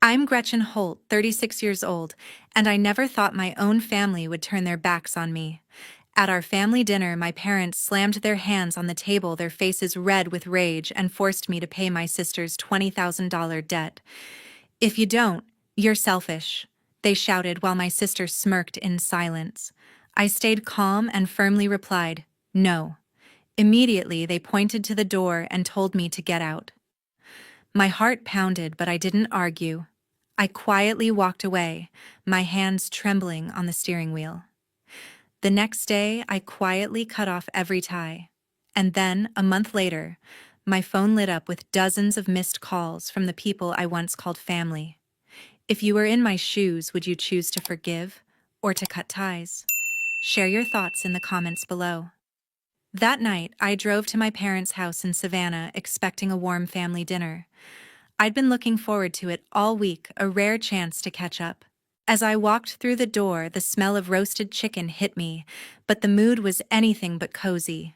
I'm Gretchen Holt, 36 years old, and I never thought my own family would turn their backs on me. At our family dinner, my parents slammed their hands on the table, their faces red with rage, and forced me to pay my sister's $20,000 debt. "If you don't, you're selfish," they shouted while my sister smirked in silence. I stayed calm and firmly replied, "No." Immediately, they pointed to the door and told me to get out. My heart pounded, but I didn't argue. I quietly walked away, my hands trembling on the steering wheel. The next day, I quietly cut off every tie. And then, a month later, my phone lit up with dozens of missed calls from the people I once called family. If you were in my shoes, would you choose to forgive or to cut ties? Share your thoughts in the comments below. That night, I drove to my parents' house in Savannah expecting a warm family dinner. I'd been looking forward to it all week, a rare chance to catch up. As I walked through the door, the smell of roasted chicken hit me, but the mood was anything but cozy.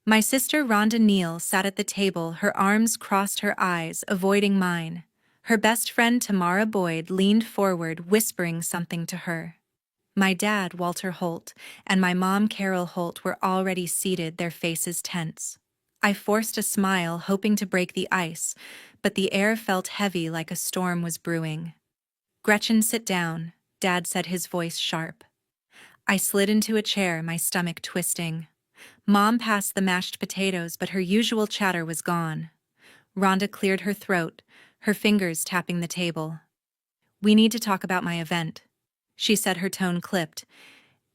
My sister Rhonda Neal sat at the table, her arms crossed, her eyes avoiding mine. Her best friend Tamara Boyd leaned forward, whispering something to her. My dad, Walter Holt, and my mom, Carol Holt, were already seated, their faces tense. I forced a smile, hoping to break the ice, but the air felt heavy like a storm was brewing. "Gretchen, sit down," Dad said, his voice sharp. I slid into a chair, my stomach twisting. Mom passed the mashed potatoes, but her usual chatter was gone. Rhonda cleared her throat, her fingers tapping the table. "We need to talk about my event," she said, her tone clipped.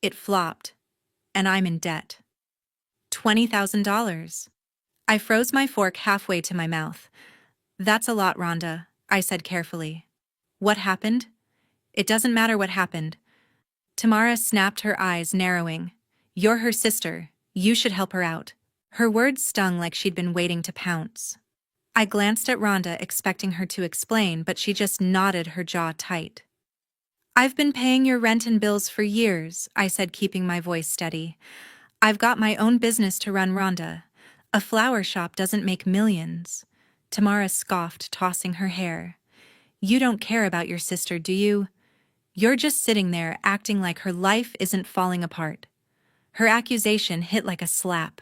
"It flopped, and I'm in debt. $20,000. I froze my fork halfway to my mouth. "That's a lot, Rhonda," I said carefully. "What happened?" "It doesn't matter what happened." Tamara snapped, her eyes narrowing. "You're her sister. You should help her out." Her words stung like she'd been waiting to pounce. I glanced at Rhonda, expecting her to explain, but she just nodded, her jaw tight. "I've been paying your rent and bills for years," I said, keeping my voice steady. "I've got my own business to run, Rhonda. A flower shop doesn't make millions." Tamara scoffed, tossing her hair. "You don't care about your sister, do you? You're just sitting there acting like her life isn't falling apart." Her accusation hit like a slap.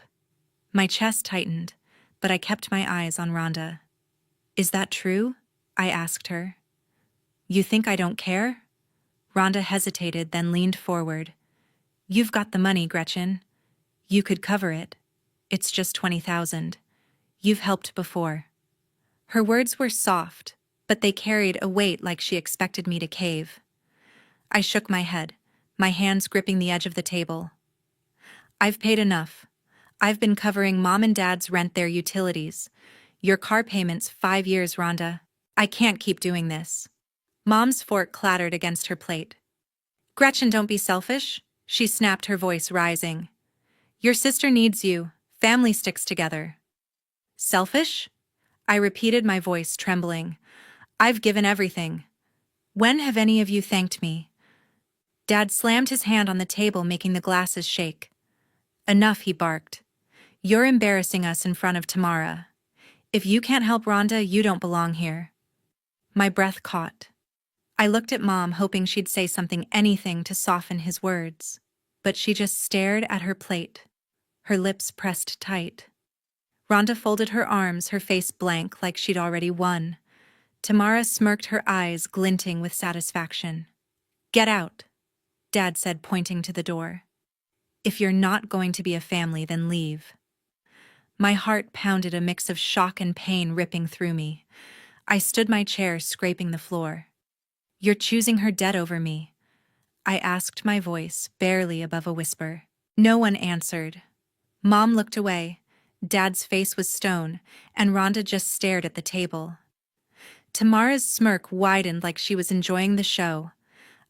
My chest tightened, but I kept my eyes on Rhonda. "Is that true?" I asked her. "You think I don't care?" Rhonda hesitated, then leaned forward. "You've got the money, Gretchen. You could cover it. It's just 20,000. You've helped before." Her words were soft, but they carried a weight, like she expected me to cave. I shook my head, my hands gripping the edge of the table. "I've paid enough. I've been covering Mom and Dad's rent, their utilities. Your car payments, 5 years, Rhonda. I can't keep doing this." Mom's fork clattered against her plate. "Gretchen, don't be selfish," she snapped, her voice rising. "Your sister needs you. Family sticks together." "Selfish?" I repeated, my voice trembling. "I've given everything. When have any of you thanked me?" Dad slammed his hand on the table, making the glasses shake. "Enough," he barked. "You're embarrassing us in front of Tamara. If you can't help Rhonda, you don't belong here." My breath caught. I looked at Mom, hoping she'd say something, anything to soften his words. But she just stared at her plate, her lips pressed tight. Rhonda folded her arms, her face blank, like she'd already won. Tamara smirked, her eyes glinting with satisfaction. "Get out," Dad said, pointing to the door. "If you're not going to be a family, then leave." My heart pounded, a mix of shock and pain ripping through me. I stood my chair, scraping the floor. "You're choosing her debt over me?" I asked, my voice barely above a whisper. No one answered. Mom looked away. Dad's face was stone, and Rhonda just stared at the table. Tamara's smirk widened like she was enjoying the show.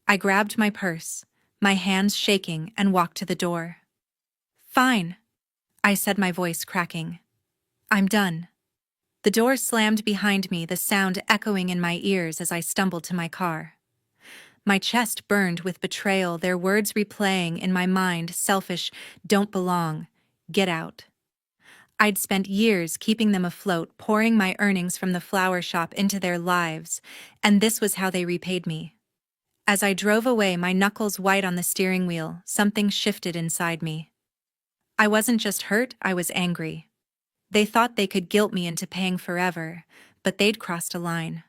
I grabbed my purse, my hands shaking, and walked to the door. "Fine," I said, my voice cracking. "I'm done." The door slammed behind me, the sound echoing in my ears as I stumbled to my car. My chest burned with betrayal, their words replaying in my mind: selfish, don't belong, get out. I'd spent years keeping them afloat, pouring my earnings from the flower shop into their lives, and this was how they repaid me. As I drove away, my knuckles white on the steering wheel, something shifted inside me. I wasn't just hurt, I was angry. They thought they could guilt me into paying forever, but they'd crossed a line.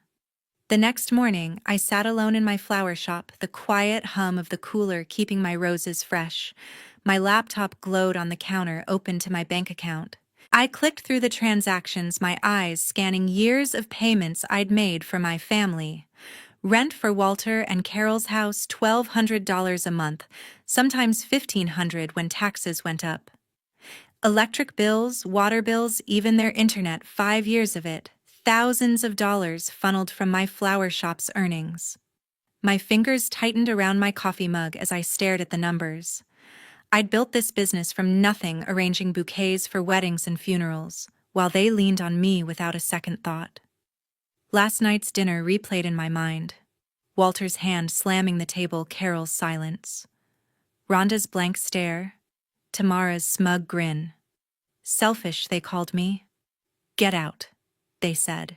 The next morning, I sat alone in my flower shop, the quiet hum of the cooler keeping my roses fresh. My laptop glowed on the counter, open to my bank account. I clicked through the transactions, my eyes scanning years of payments I'd made for my family. Rent for Walter and Carol's house, $1,200 a month, sometimes $1,500 when taxes went up. Electric bills, water bills, even their internet, 5 years of it. Thousands of dollars funneled from my flower shop's earnings. My fingers tightened around my coffee mug as I stared at the numbers. I'd built this business from nothing, arranging bouquets for weddings and funerals, while they leaned on me without a second thought. Last night's dinner replayed in my mind. Walter's hand slamming the table, Carol's silence. Rhonda's blank stare. Tamara's smug grin. Selfish, they called me. Get out, they said.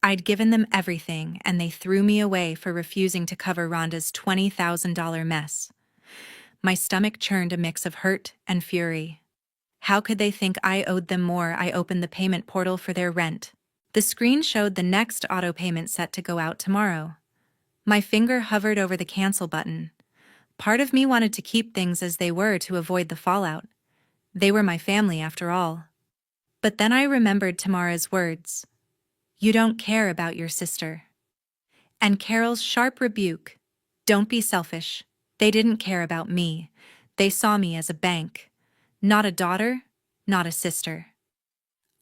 I'd given them everything, and they threw me away for refusing to cover Rhonda's $20,000 mess. My stomach churned a mix of hurt and fury. How could they think I owed them more? I opened the payment portal for their rent. The screen showed the next auto payment set to go out tomorrow. My finger hovered over the cancel button. Part of me wanted to keep things as they were to avoid the fallout. They were my family, after all. But then I remembered Tamara's words. You don't care about your sister. And Carol's sharp rebuke. Don't be selfish. They didn't care about me. They saw me as a bank. Not a daughter, not a sister.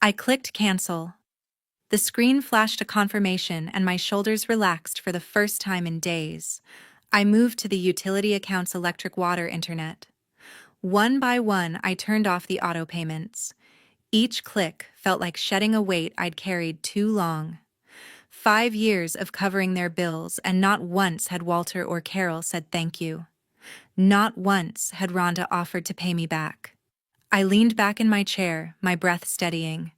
I clicked cancel. The screen flashed a confirmation and my shoulders relaxed for the first time in days. I moved to the utility account's electric, water, internet. One by one, I turned off the auto payments. Each click felt like shedding a weight I'd carried too long. 5 years of covering their bills, and not once had Walter or Carol said thank you. Not once had Rhonda offered to pay me back. I leaned back in my chair, my breath steadying.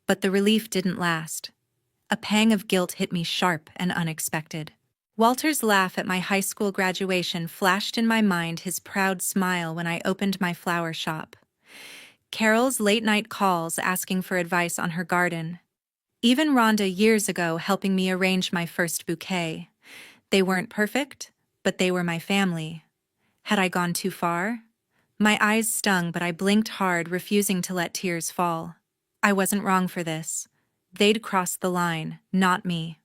But the relief didn't last. A pang of guilt hit me sharp and unexpected. Walter's laugh at my high school graduation flashed in my mind, his proud smile when I opened my flower shop. Carol's late-night calls asking for advice on her garden. Even Rhonda years ago helping me arrange my first bouquet. They weren't perfect, but they were my family. Had I gone too far? My eyes stung, but I blinked hard, refusing to let tears fall. I wasn't wrong for this. They'd crossed the line, not me.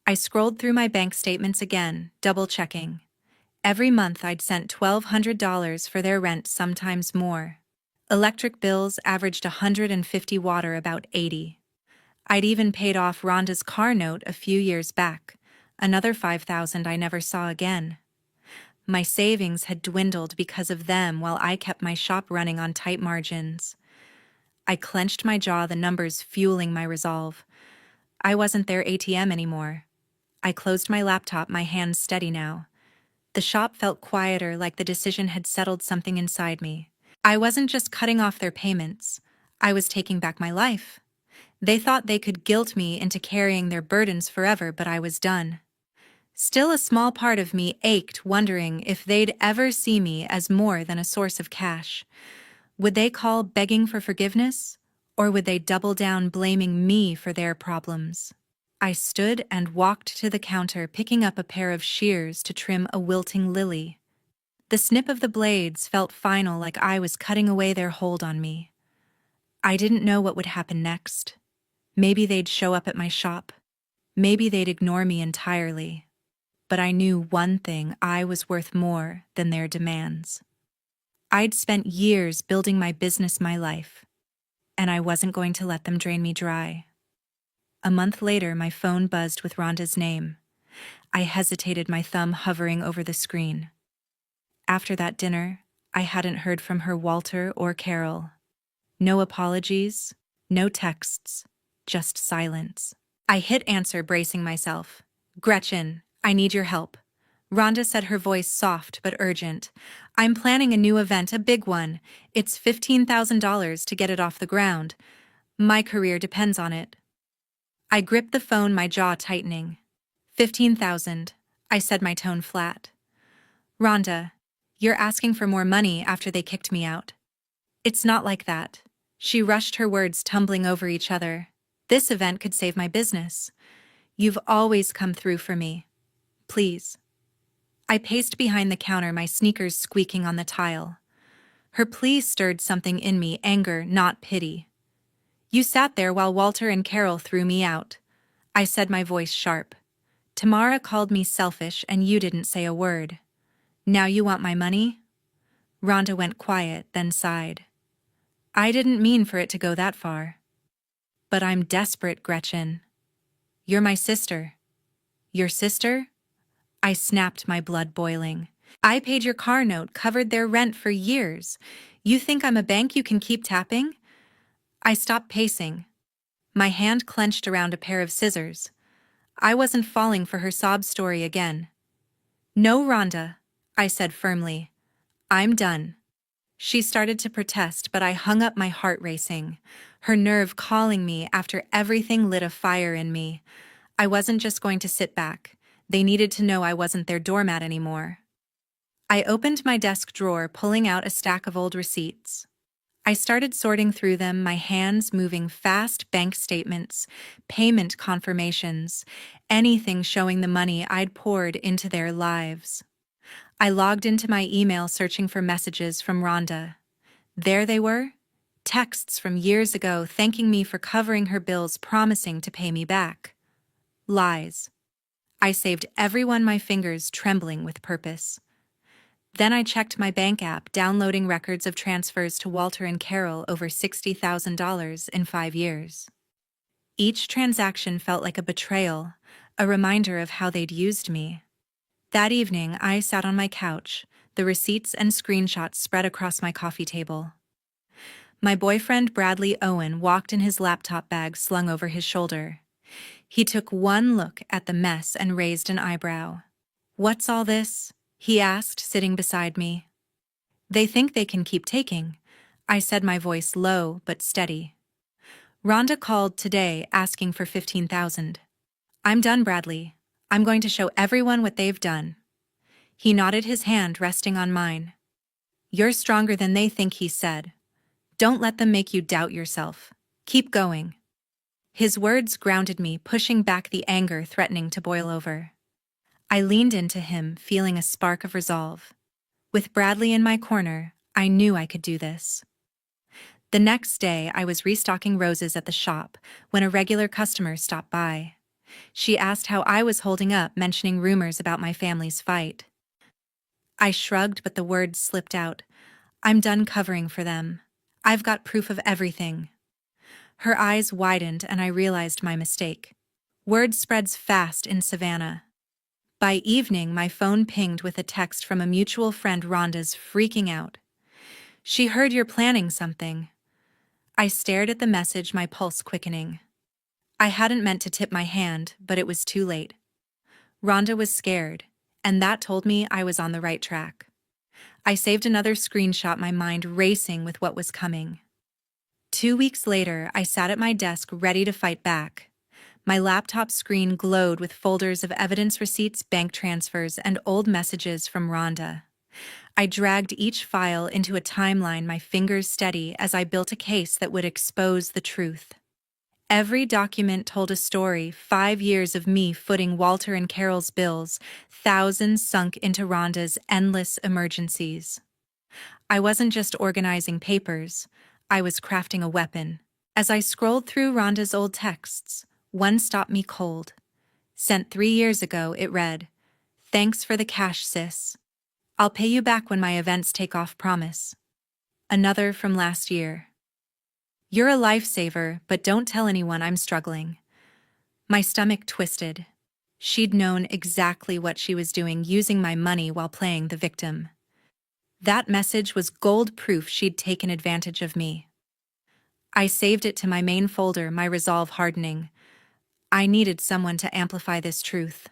I scrolled through my bank statements again, double-checking. Every month I'd sent $1,200 for their rent, sometimes more. Electric bills averaged $150, water about $80. I'd even paid off Rhonda's car note a few years back, another $5,000 I never saw again. My savings had dwindled because of them, while I kept my shop running on tight margins. I clenched my jaw, the numbers fueling my resolve. I wasn't their ATM anymore. I closed my laptop, my hands steady now. The shop felt quieter, like the decision had settled something inside me. I wasn't just cutting off their payments. I was taking back my life. They thought they could guilt me into carrying their burdens forever, but I was done. Still, a small part of me ached, wondering if they'd ever see me as more than a source of cash. Would they call begging for forgiveness, or would they double down, blaming me for their problems? I stood and walked to the counter, picking up a pair of shears to trim a wilting lily. The snip of the blades felt final, like I was cutting away their hold on me. I didn't know what would happen next. Maybe they'd show up at my shop. Maybe they'd ignore me entirely. But I knew one thing: I was worth more than their demands. I'd spent years building my business, my life, and I wasn't going to let them drain me dry. A month later, my phone buzzed with Rhonda's name. I hesitated, my thumb hovering over the screen. After that dinner, I hadn't heard from her, Walter, or Carol. No apologies, no texts, just silence. I hit answer, bracing myself. Gretchen, I need your help. Rhonda said, her voice soft but urgent. I'm planning a new event, a big one. It's $15,000 to get it off the ground. My career depends on it. I gripped the phone, my jaw tightening. 15,000, I said, my tone flat. Rhonda, you're asking for more money after they kicked me out. It's not like that. She rushed, her words tumbling over each other. This event could save my business. You've always come through for me. Please. I paced behind the counter, my sneakers squeaking on the tile. Her plea stirred something in me, anger, not pity. You sat there while Walter and Carol threw me out, I said, my voice sharp. Tamara called me selfish and you didn't say a word. Now you want my money? Rhonda went quiet, then sighed. I didn't mean for it to go that far. But I'm desperate, Gretchen. You're my sister. Your sister? I snapped, my blood boiling. I paid your car note, covered their rent for years. You think I'm a bank you can keep tapping? I stopped pacing. My hand clenched around a pair of scissors. I wasn't falling for her sob story again. No, Rhonda, I said firmly. I'm done. She started to protest, but I hung up, my heart racing. Her nerve calling me after everything lit a fire in me. I wasn't just going to sit back. They needed to know I wasn't their doormat anymore. I opened my desk drawer, pulling out a stack of old receipts. I started sorting through them, my hands moving fast. Bank statements, payment confirmations, anything showing the money I'd poured into their lives. I logged into my email, searching for messages from Rhonda. There they were, texts from years ago thanking me for covering her bills, promising to pay me back. Lies. I saved every one, my fingers trembling with purpose. Then I checked my bank app, downloading records of transfers to Walter and Carol, over $60,000 in 5 years. Each transaction felt like a betrayal, a reminder of how they'd used me. That evening, I sat on my couch, the receipts and screenshots spread across my coffee table. My boyfriend, Bradley Owen, walked in, his laptop bag slung over his shoulder. He took one look at the mess and raised an eyebrow. What's all this? He asked, sitting beside me. They think they can keep taking, I said, my voice low but steady. Rhonda called today asking for 15,000. I'm done, Bradley. I'm going to show everyone what they've done. He nodded, his hand resting on mine. You're stronger than they think, he said. Don't let them make you doubt yourself. Keep going. His words grounded me, pushing back the anger threatening to boil over. I leaned into him, feeling a spark of resolve. With Bradley in my corner, I knew I could do this. The next day, I was restocking roses at the shop when a regular customer stopped by. She asked how I was holding up, mentioning rumors about my family's fight. I shrugged, but the words slipped out. I'm done covering for them. I've got proof of everything. Her eyes widened and I realized my mistake. Word spreads fast in Savannah. By evening, my phone pinged with a text from a mutual friend. Rhonda's freaking out. She heard you're planning something. I stared at the message, my pulse quickening. I hadn't meant to tip my hand, but it was too late. Rhonda was scared, and that told me I was on the right track. I saved another screenshot, my mind racing with what was coming. 2 weeks later, I sat at my desk ready to fight back. My laptop screen glowed with folders of evidence, receipts, bank transfers, and old messages from Rhonda. I dragged each file into a timeline, my fingers steady as I built a case that would expose the truth. Every document told a story, 5 years of me footing Walter and Carol's bills, thousands sunk into Rhonda's endless emergencies. I wasn't just organizing papers, I was crafting a weapon. As I scrolled through Rhonda's old texts, one stopped me cold. Sent 3 years ago, it read, "Thanks for the cash, sis. I'll pay you back when my events take off, promise." Another from last year. "You're a lifesaver, but don't tell anyone I'm struggling." My stomach twisted. She'd known exactly what she was doing, using my money while playing the victim. That message was gold proof she'd taken advantage of me. I saved it to my main folder, my resolve hardening. I needed someone to amplify this truth.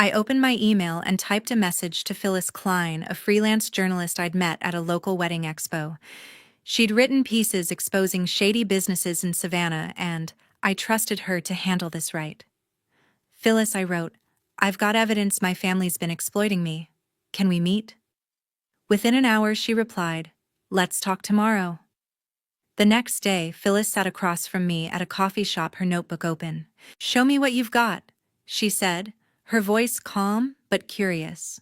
I opened my email and typed a message to Phyllis Klein, a freelance journalist I'd met at a local wedding expo. She'd written pieces exposing shady businesses in Savannah, and I trusted her to handle this right. Phyllis, I wrote, I've got evidence my family's been exploiting me. Can we meet? Within an hour, she replied, let's talk tomorrow. The next day, Phyllis sat across from me at a coffee shop, her notebook open. Show me what you've got, she said, her voice calm but curious.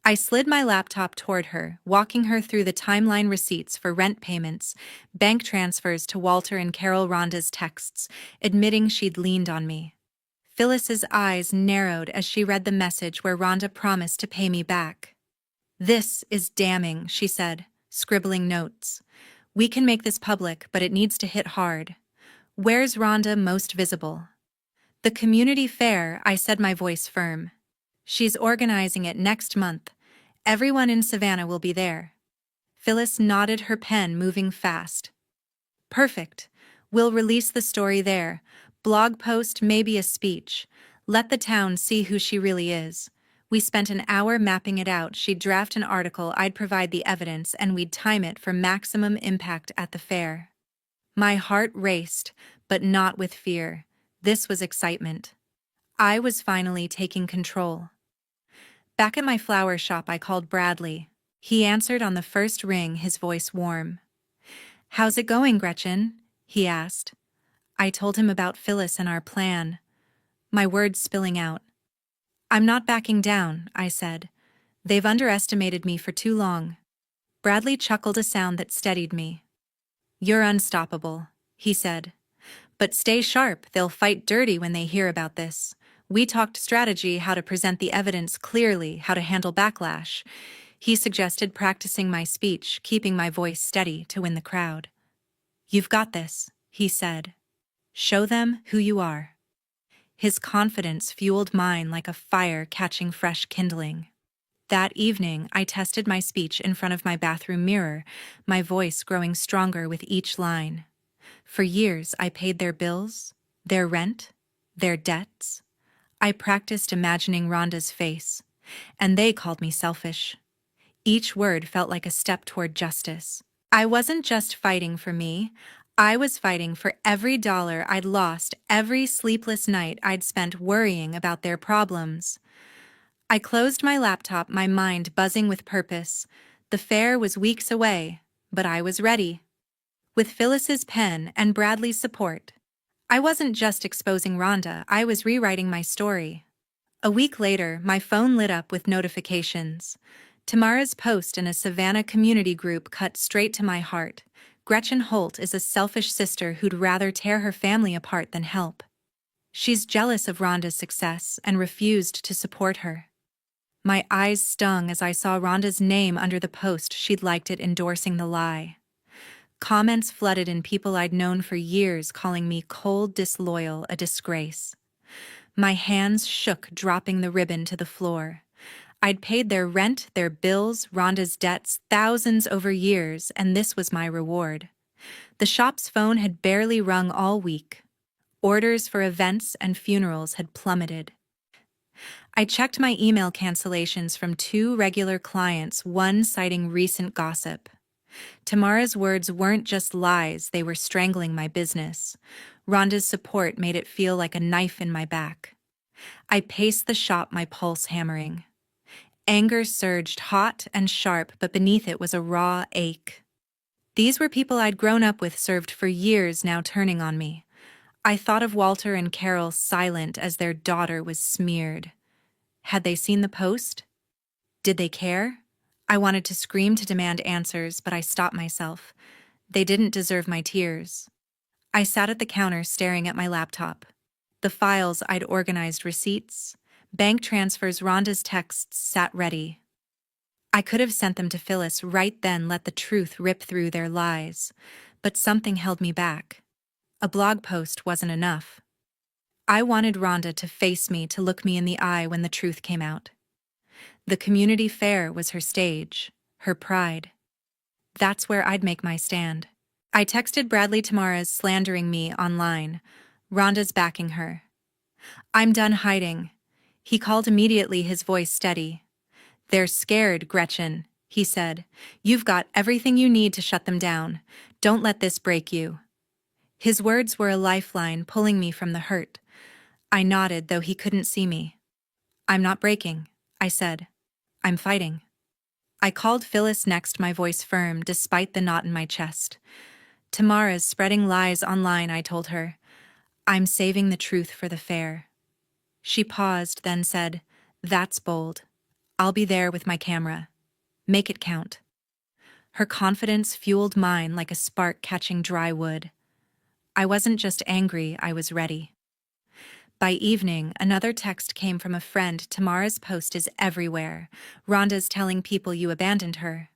I slid my laptop toward her, walking her through the timeline receipts for rent payments, bank transfers to Walter and Carol, Rhonda's texts, admitting she'd leaned on me. Phyllis's eyes narrowed as she read the message where Rhonda promised to pay me back. This is damning, she said, scribbling notes. We can make this public, but it needs to hit hard. Where's Rhonda most visible? The community fair, I said, my voice firm. She's organizing it next month. Everyone in Savannah will be there. Phyllis nodded, her pen moving fast. Perfect. We'll release the story there. Blog post, maybe a speech. Let the town see who she really is. We spent an hour mapping it out. She'd draft an article, I'd provide the evidence, and we'd time it for maximum impact at the fair. My heart raced, but not with fear. This was excitement. I was finally taking control. Back at my flower shop, I called Bradley. He answered on the first ring, his voice warm. How's it going, Gretchen? He asked. I told him about Phyllis and our plan, my words spilling out. I'm not backing down, I said. They've underestimated me for too long. Bradley chuckled, a sound that steadied me. You're unstoppable, he said. But stay sharp, they'll fight dirty when they hear about this. We talked strategy, how to present the evidence clearly, how to handle backlash. He suggested practicing my speech, keeping my voice steady to win the crowd. You've got this, he said. Show them who you are. His confidence fueled mine like a fire catching fresh kindling. That evening, I tested my speech in front of my bathroom mirror, my voice growing stronger with each line. For years, I paid their bills, their rent, their debts. I practiced imagining Rhonda's face, and they called me selfish. Each word felt like a step toward justice. I wasn't just fighting for me. I was fighting for every dollar I'd lost, every sleepless night I'd spent worrying about their problems. I closed my laptop, my mind buzzing with purpose. The fair was weeks away, but I was ready. With Phyllis's pen and Bradley's support, I wasn't just exposing Rhonda, I was rewriting my story. A week later, my phone lit up with notifications. Tamara's post in a Savannah community group cut straight to my heart. Gretchen Holt is a selfish sister who'd rather tear her family apart than help. She's jealous of Rhonda's success and refused to support her. My eyes stung as I saw Rhonda's name under the post. She'd liked it, endorsing the lie. Comments flooded in, people I'd known for years calling me cold, disloyal, a disgrace. My hands shook, dropping the ribbon to the floor. I'd paid their rent, their bills, Rhonda's debts, thousands over years, and this was my reward. The shop's phone had barely rung all week. Orders for events and funerals had plummeted. I checked my email cancellations from 2 regular clients, one citing recent gossip. Tamara's words weren't just lies, they were strangling my business. Rhonda's support made it feel like a knife in my back. I paced the shop, my pulse hammering. Anger surged, hot and sharp, but beneath it was a raw ache. These were people I'd grown up with, served for years, now turning on me. I thought of Walter and Carol, silent as their daughter was smeared. Had they seen the post? Did they care? I wanted to scream, to demand answers, but I stopped myself. They didn't deserve my tears. I sat at the counter staring at my laptop. The files I'd organized, receipts, bank transfers, Rhonda's texts sat ready. I could have sent them to Phyllis right then, let the truth rip through their lies, but something held me back. A blog post wasn't enough. I wanted Rhonda to face me, to look me in the eye when the truth came out. The community fair was her stage, her pride. That's where I'd make my stand. I texted Bradley, Tamara's slandering me online. Rhonda's backing her. I'm done hiding. He called immediately, his voice steady. "They're scared, Gretchen," he said. "You've got everything you need to shut them down. Don't let this break you." His words were a lifeline, pulling me from the hurt. I nodded, though he couldn't see me. "I'm not breaking," I said. "I'm fighting." I called Phyllis next, my voice firm despite the knot in my chest. "Tamara's spreading lies online," I told her. "I'm saving the truth for the fair." She paused, then said, "That's bold. I'll be there with my camera. Make it count." Her confidence fueled mine like a spark catching dry wood. I wasn't just angry, I was ready. By evening, another text came from a friend. "Tamara's post is everywhere. Rhonda's telling people you abandoned her."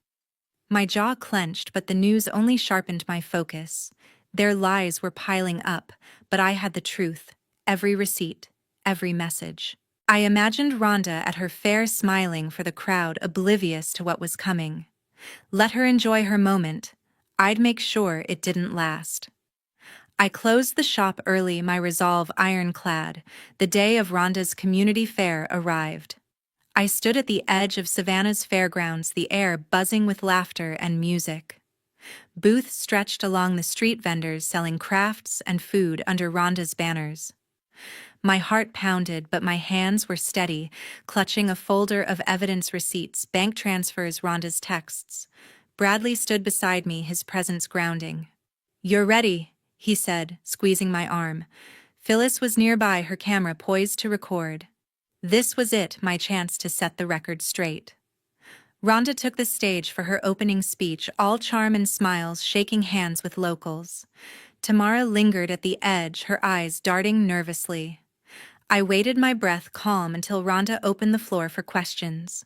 My jaw clenched, but the news only sharpened my focus. Their lies were piling up, but I had the truth, every receipt, every message. I imagined Rhonda at her fair, smiling for the crowd, oblivious to what was coming. Let her enjoy her moment. I'd make sure it didn't last. I closed the shop early, my resolve ironclad. The day of Rhonda's community fair arrived. I stood at the edge of Savannah's fairgrounds, the air buzzing with laughter and music. Booths stretched along the street, vendors selling crafts and food under Rhonda's banners. My heart pounded, but my hands were steady, clutching a folder of evidence, receipts, bank transfers, Rhonda's texts. Bradley stood beside me, his presence grounding. "You're ready," he said, squeezing my arm. Phyllis was nearby, her camera poised to record. This was it, my chance to set the record straight. Rhonda took the stage for her opening speech, all charm and smiles, shaking hands with locals. Tamara lingered at the edge, her eyes darting nervously. I waited, my breath calm, until Rhonda opened the floor for questions.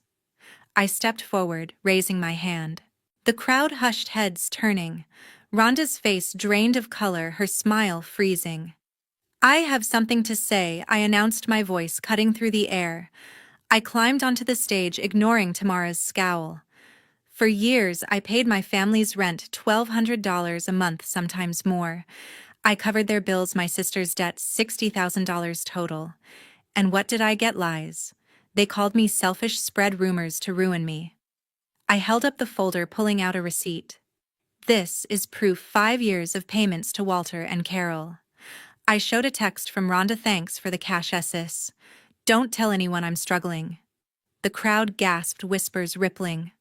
I stepped forward, raising my hand. The crowd hushed, heads turning. Rhonda's face drained of color, her smile freezing. "I have something to say," I announced, my voice cutting through the air. I climbed onto the stage, ignoring Tamara's scowl. "For years, I paid my family's rent, $1,200 a month, sometimes more. I covered their bills, my sister's debts, $60,000 total. And what did I get? Lies. They called me selfish, spread rumors to ruin me." I held up the folder, pulling out a receipt. "This is proof, 5 years of payments to Walter and Carol." I showed a text from Rhonda: "Thanks for the cash SS. Don't tell anyone I'm struggling." The crowd gasped, whispers rippling.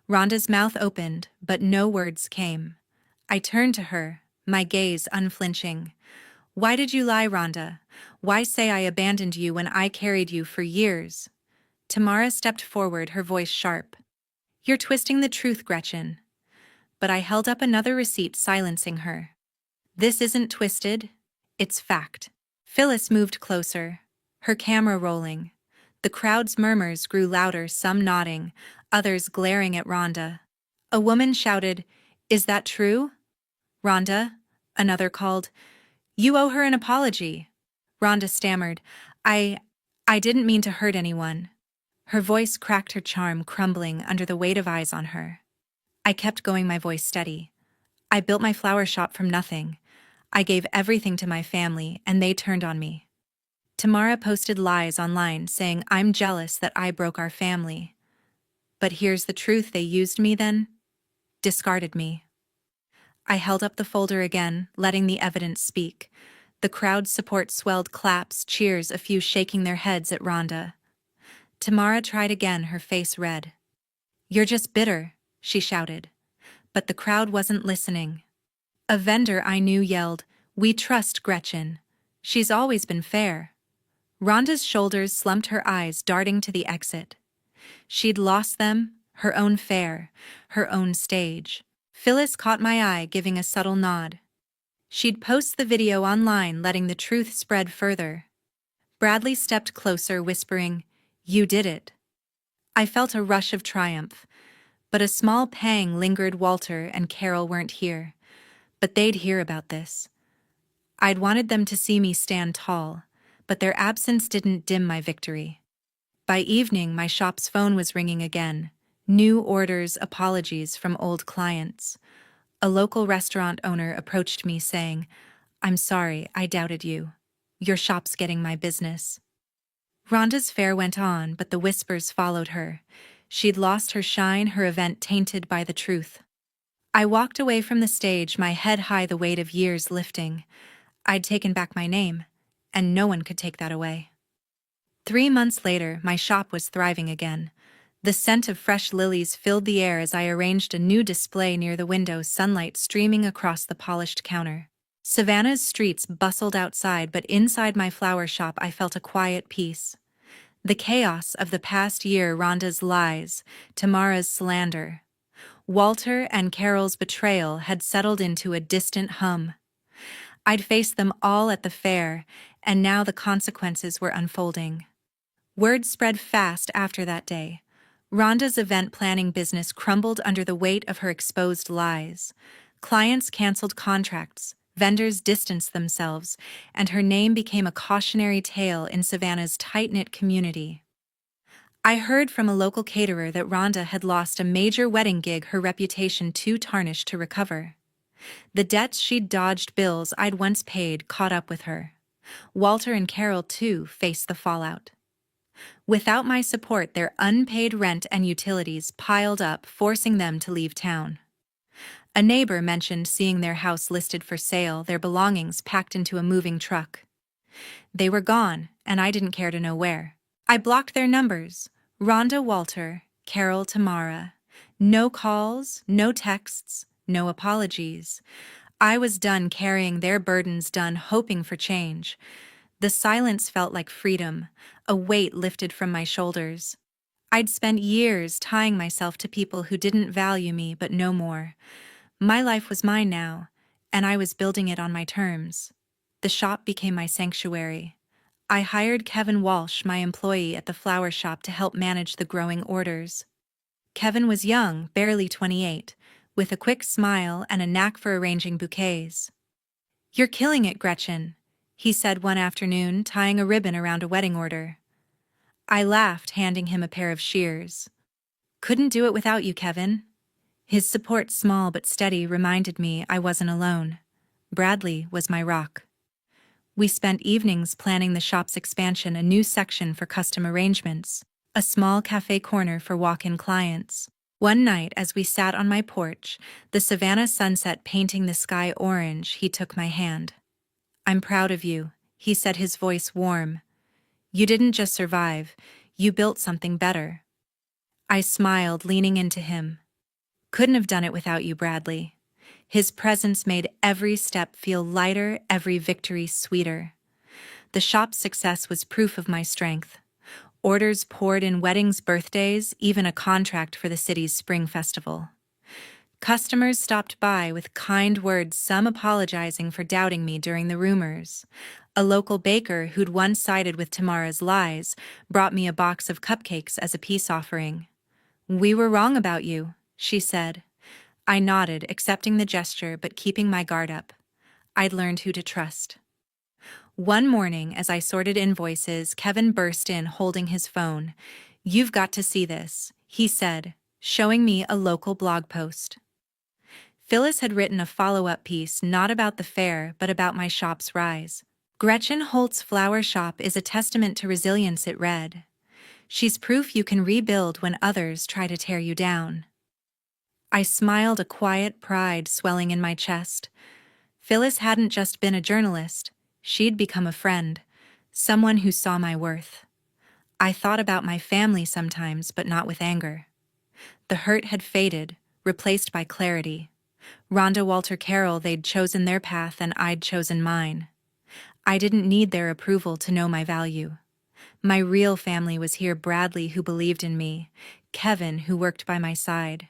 Rhonda's mouth opened, but no words came. I turned to her, my gaze unflinching. "Why did you lie, Rhonda? Why say I abandoned you when I carried you for years?" Tamara stepped forward, her voice sharp. "You're twisting the truth, Gretchen." But I held up another receipt, silencing her. "This isn't twisted. It's fact." Phyllis moved closer, her camera rolling. The crowd's murmurs grew louder, some nodding, others glaring at Rhonda. A woman shouted, "Is that true?" "Rhonda," another called. "You owe her an apology." Rhonda stammered, I didn't mean to hurt anyone." Her voice cracked, her charm crumbling under the weight of eyes on her. I kept going, my voice steady. "I built my flower shop from nothing. I gave everything to my family, and they turned on me." Tamara posted lies online, saying I'm jealous that I broke our family. But here's the truth: they used me then, discarded me. I held up the folder again, letting the evidence speak. The crowd's support swelled, claps, cheers, a few shaking their heads at Rhonda. Tamara tried again, her face red. "You're just bitter," she shouted. But the crowd wasn't listening. A vendor I knew yelled, "We trust Gretchen. She's always been fair." Rhonda's shoulders slumped, her eyes darting to the exit. She'd lost them, her own fair, her own stage. Phyllis caught my eye, giving a subtle nod. She'd post the video online, letting the truth spread further. Bradley stepped closer, whispering, "You did it." I felt a rush of triumph, but a small pang lingered. Walter and Carol weren't here, but they'd hear about this. I'd wanted them to see me stand tall, but their absence didn't dim my victory. By evening, my shop's phone was ringing again. New orders, apologies from old clients. A local restaurant owner approached me saying, "I'm sorry, I doubted you. Your shop's getting my business." Rhonda's fair went on, but the whispers followed her. She'd lost her shine, her event tainted by the truth. I walked away from the stage, my head high, the weight of years lifting. I'd taken back my name, and no one could take that away. 3 months later, my shop was thriving again. The scent of fresh lilies filled the air as I arranged a new display near the window, sunlight streaming across the polished counter. Savannah's streets bustled outside, but inside my flower shop I felt a quiet peace. The chaos of the past year, Rhonda's lies, Tamara's slander, Walter and Carol's betrayal had settled into a distant hum. I'd faced them all at the fair, and now the consequences were unfolding. Word spread fast after that day. Rhonda's event planning business crumbled under the weight of her exposed lies. Clients canceled contracts, vendors distanced themselves, and her name became a cautionary tale in Savannah's tight-knit community. I heard from a local caterer that Rhonda had lost a major wedding gig, her reputation too tarnished to recover. The debts she'd dodged, bills I'd once paid, caught up with her. Walter and Carol, too, faced the fallout. Without my support, their unpaid rent and utilities piled up, forcing them to leave town. A neighbor mentioned seeing their house listed for sale, their belongings packed into a moving truck. They were gone, and I didn't care to know where. I blocked their numbers. Rhonda, Walter, Carol, Tamara. No calls, no texts, no apologies. I was done carrying their burdens, done hoping for change. The silence felt like freedom, a weight lifted from my shoulders. I'd spent years tying myself to people who didn't value me, but no more. My life was mine now, and I was building it on my terms. The shop became my sanctuary. I hired Kevin Walsh, my employee at the flower shop, to help manage the growing orders. Kevin was young, barely 28, with a quick smile and a knack for arranging bouquets. "You're killing it, Gretchen," he said one afternoon, tying a ribbon around a wedding order. I laughed, handing him a pair of shears. "Couldn't do it without you, Kevin." His support, small but steady, reminded me I wasn't alone. Bradley was my rock. We spent evenings planning the shop's expansion, a new section for custom arrangements, a small cafe corner for walk-in clients. One night, as we sat on my porch, the Savannah sunset painting the sky orange, he took my hand. "I'm proud of you," he said, his voice warm. "You didn't just survive, you built something better." I smiled, leaning into him. "Couldn't have done it without you, Bradley." His presence made every step feel lighter, every victory sweeter. The shop's success was proof of my strength. Orders poured in, weddings, birthdays, even a contract for the city's spring festival. Customers stopped by with kind words, some apologizing for doubting me during the rumors. A local baker who'd once sided with Tamara's lies brought me a box of cupcakes as a peace offering. "We were wrong about you," she said. I nodded, accepting the gesture but keeping my guard up. I'd learned who to trust. One morning, as I sorted invoices, Kevin burst in, holding his phone. "You've got to see this," he said, showing me a local blog post. Phyllis had written a follow-up piece, not about the fair, but about my shop's rise. "Gretchen Holt's flower shop is a testament to resilience," it read. "She's proof you can rebuild when others try to tear you down." I smiled, a quiet pride swelling in my chest. Phyllis hadn't just been a journalist. She'd become a friend, someone who saw my worth. I thought about my family sometimes, but not with anger. The hurt had faded, replaced by clarity. Rhonda, Walter, Carol, they'd chosen their path and I'd chosen mine. I didn't need their approval to know my value. My real family was here: Bradley, who believed in me, Kevin, who worked by my side,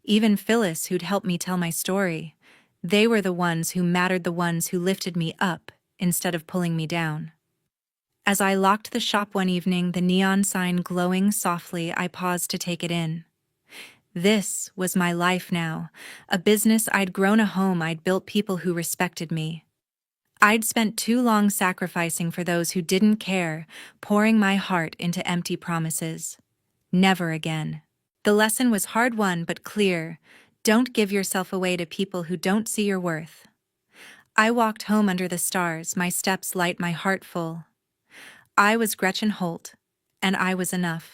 even Phyllis, who'd helped me tell my story. They were the ones who mattered, the ones who lifted me up instead of pulling me down. As I locked the shop one evening, the neon sign glowing softly, I paused to take it in. This was my life now, a business I'd grown, a home I'd built, people who respected me. I'd spent too long sacrificing for those who didn't care, pouring my heart into empty promises. Never again. The lesson was hard-won but clear. Don't give yourself away to people who don't see your worth. I walked home under the stars, my steps light, my heart full. I was Gretchen Holt, and I was enough.